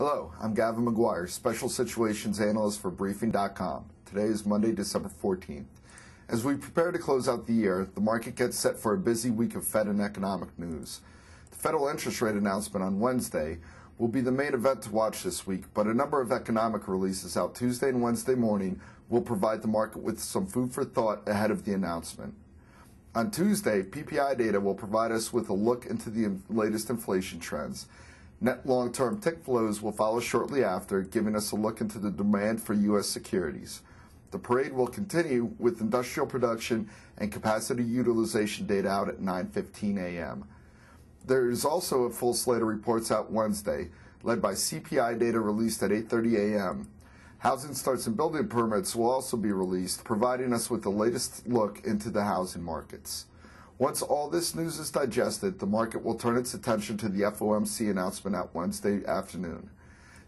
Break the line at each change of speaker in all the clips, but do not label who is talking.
Hello, I'm Gavin McGuire, Special Situations Analyst for Briefing.com. Today is Monday, December 14th. As we prepare to close out the year, the market gets set for a busy week of Fed and economic news. The federal interest rate announcement on Wednesday will be the main event to watch this week, but a number of economic releases out Tuesday and Wednesday morning will provide the market with some food for thought ahead of the announcement. On Tuesday, PPI data will provide us with a look into the latest inflation trends. Net long-term tick flows will follow shortly after, giving us a look into the demand for U.S. securities. The parade will continue with industrial production and capacity utilization data out at 9:15 a.m. There is also a full slate of reports out Wednesday, led by CPI data released at 8:30 a.m. Housing starts and building permits will also be released, providing us with the latest look into the housing markets. Once all this news is digested, the market will turn its attention to the FOMC announcement out Wednesday afternoon.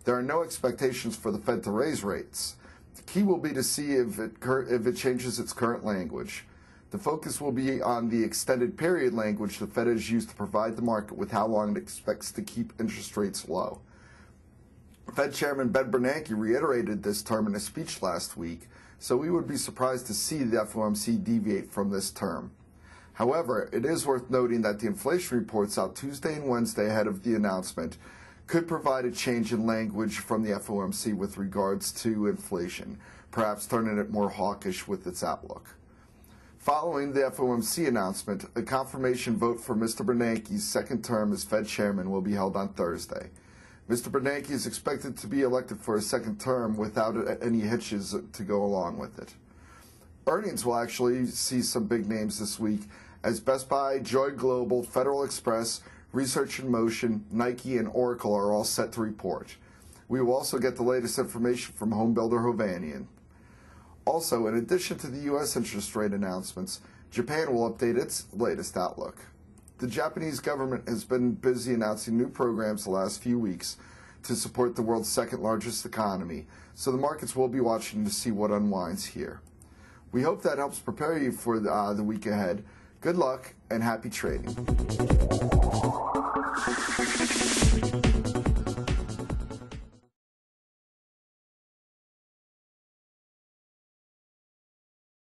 There are no expectations for the Fed to raise rates. The key will be to see if it changes its current language. The focus will be on the extended period language the Fed has used to provide the market with how long it expects to keep interest rates low. Fed Chairman Ben Bernanke reiterated this term in a speech last week, so we would be surprised to see the FOMC deviate from this term. However, it is worth noting that the inflation reports out Tuesday and Wednesday ahead of the announcement could provide a change in language from the FOMC with regards to inflation, perhaps turning it more hawkish with its outlook. Following the FOMC announcement, a confirmation vote for Mr. Bernanke's second term as Fed chairman will be held on Thursday. Mr. Bernanke is expected to be elected for a second term without any hitches to go along with it. Earnings will actually see some big names this week as Best Buy, Joy Global, Federal Express, Research in Motion, Nike, and Oracle are all set to report. We will also get the latest information from homebuilder Hovnanian. Also, in addition to the U.S. interest rate announcements, Japan will update its latest outlook. The Japanese government has been busy announcing new programs the last few weeks to support the world's second largest economy, so the markets will be watching to see what unwinds here. We hope that helps prepare you for the week ahead. Good luck and happy trading.